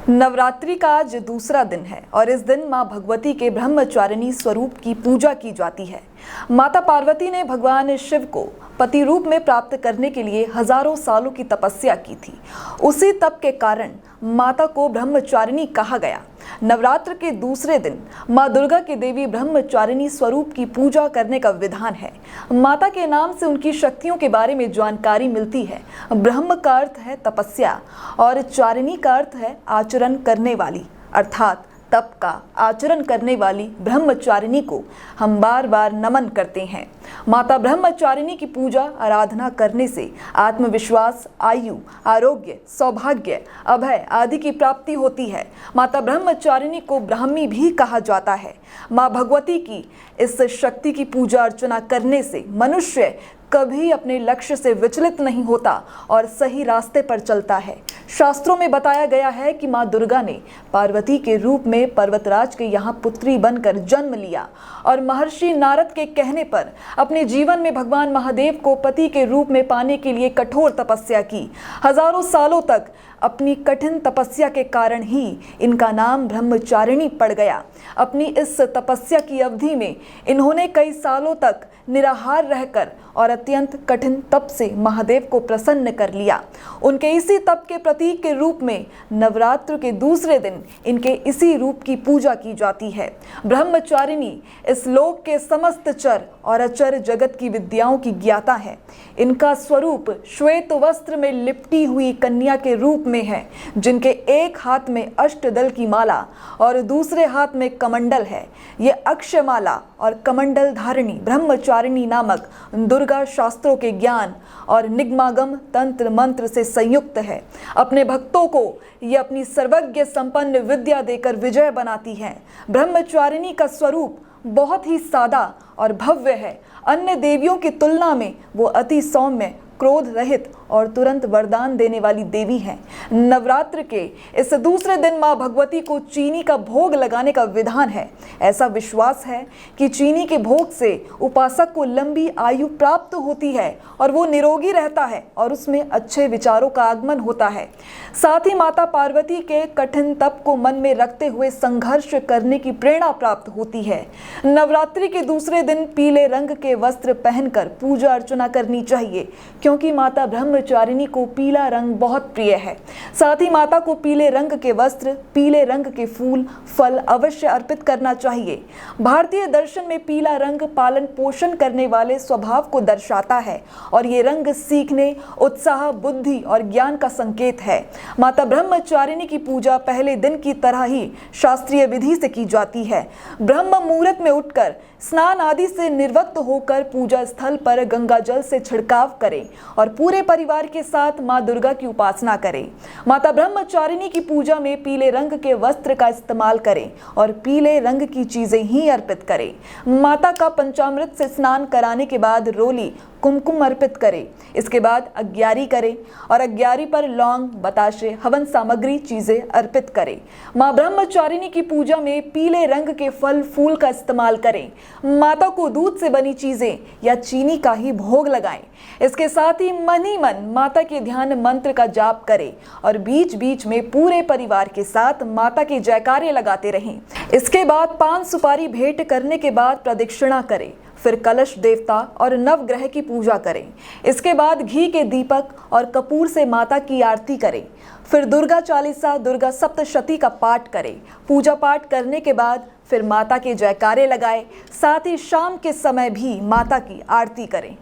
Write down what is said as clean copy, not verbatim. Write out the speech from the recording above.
नवरात्रि का आज दूसरा दिन है और इस दिन मां भगवती के ब्रह्मचारिणी स्वरूप की पूजा की जाती है। माता पार्वती ने भगवान शिव को पति रूप में प्राप्त करने के लिए हजारों सालों की तपस्या की थी। उसी तप के कारण माता को ब्रह्मचारिणी कहा गया। नवरात्र के दूसरे दिन मां दुर्गा के देवी ब्रह्मचारिणी स्वरूप की पूजा करने का विधान है। माता के नाम से उनकी शक्तियों के बारे में जानकारी मिलती है। ब्रह्म का अर्थ है तपस्या और चारिणी का अर्थ है आचरण करने वाली, अर्थात तप का आचरण करने वाली ब्रह्मचारिणी को हम बार बार नमन करते हैं। माता ब्रह्मचारिणी की पूजा आराधना करने से आत्मविश्वास, आयु, आरोग्य, सौभाग्य, अभय आदि की प्राप्ति होती है। माता ब्रह्मचारिणी को ब्राह्मी भी कहा जाता है। मां भगवती की इस शक्ति की पूजा अर्चना करने से मनुष्य कभी अपने लक्ष्य से विचलित नहीं होता और सही रास्ते पर चलता है। शास्त्रों में बताया गया है कि मां दुर्गा ने पार्वती के रूप में पर्वतराज के यहाँ पुत्री बनकर जन्म लिया और महर्षि नारद के कहने पर अपने जीवन में भगवान महादेव को पति के रूप में पाने के लिए कठोर तपस्या की। हजारों सालों तक अपनी कठिन तपस्या के कारण ही इनका नाम ब्रह्मचारिणी पड़ गया। अपनी इस तपस्या की अवधि में इन्होंने कई सालों तक निराहार रहकर और अत्यंत कठिन तप से महादेव को प्रसन्न कर लिया। उनके इसी तप के प्रतीक के रूप में नवरात्र के दूसरे दिन इनके इसी रूप की पूजा की जाती है। ब्रह्मचारिणी इस लोक के समस्त चर और अचर जगत की विद्याओं की ज्ञाता है। इनका स्वरूप श्वेत वस्त्र में लिपटी हुई कन्या के रूप में है, जिनके एक हाथ में अष्टदल की माला और दूसरे हाथ में कमंडल है। ये अक्षमाला और कमंडल धारिणी ब्रह्मचारिणी नामक दुर्गा शास्त्रों के ज्ञान और निगमागम तंत्र मंत्र से संयुक्त है। अपने भक्तों को ये अपनी सर्वज्ञ संपन्न विद्या देकर विजय बनाती है। ब्रह्मचारिणी का स्वरूप बहुत ही सादा और भव्य है। अन्य देवियों की तुलना में वो अति सौम्य, क्रोध रहित और तुरंत वरदान देने वाली देवी हैं। नवरात्र के इस दूसरे दिन मां भगवती को चीनी का भोग लगाने का विधान है। ऐसा विश्वास है कि चीनी के भोग से उपासक को लंबी आयु प्राप्त होती है और वो निरोगी रहता है और उसमें अच्छे विचारों का आगमन होता है। साथ ही माता पार्वती के कठिन तप को मन में रखते हुए संघर्ष करने की प्रेरणा प्राप्त होती है। नवरात्रि के दूसरे दिन पीले रंग के वस्त्र पहनकर पूजा अर्चना करनी चाहिए, क्योंकि माता ब्रह्मचारिणी को पीला रंग बहुत प्रिय है। साथ ही माता को पीले रंग के वस्त्र, पीले रंग के फूल, फल अवश्य अर्पित करना चाहिए। भारतीय दर्शन में पीला रंग पालन पोषण करने वाले स्वभाव को दर्शाता है और ये रंग सीखने, उत्साह, बुद्धि और ज्ञान का संकेत है। माता ब्रह्मचारिणी की पूजा पहले दिन की तरह ही शास्त्रीय विधि से की जाती है। ब्रह्म मुहूर्त में उठकर स्नान आदि से निवृत्त होकर पूजा स्थल पर गंगा जल से छिड़काव करें और पूरे परिवार के साथ मां दुर्गा की उपासना करें। माता ब्रह्मचारिणी की पूजा में पीले रंग के वस्त्र का इस्तेमाल करें और पीले रंग की चीजें ही अर्पित करें। माता का पंचामृत से स्नान कराने के बाद रोली, कुमकुम अर्पित करें। इसके बाद अग्यारी करें और अग्यारी पर लौंग, बताशे, हवन सामग्री चीजें अर्पित करें। मां ब्रह्मचारिणी की पूजा में पीले रंग के फल फूल का इस्तेमाल करें। माता को दूध से बनी चीजें या चीनी का ही भोग लगाएं। इसके साथ ही मन ही मन माता के ध्यान मंत्र का जाप करें और बीच बीच में पूरे परिवार के साथ माता के जयकारे लगाते रहें। इसके बाद पान सुपारी भेंट करने के बाद प्रदक्षिणा करें। फिर कलश देवता और नवग्रह की पूजा करें। इसके बाद घी के दीपक और कपूर से माता की आरती करें। फिर दुर्गा चालीसा, दुर्गा सप्तशती का पाठ करें। पूजा पाठ करने के बाद फिर माता के जयकारे लगाएं। साथ ही शाम के समय भी माता की आरती करें।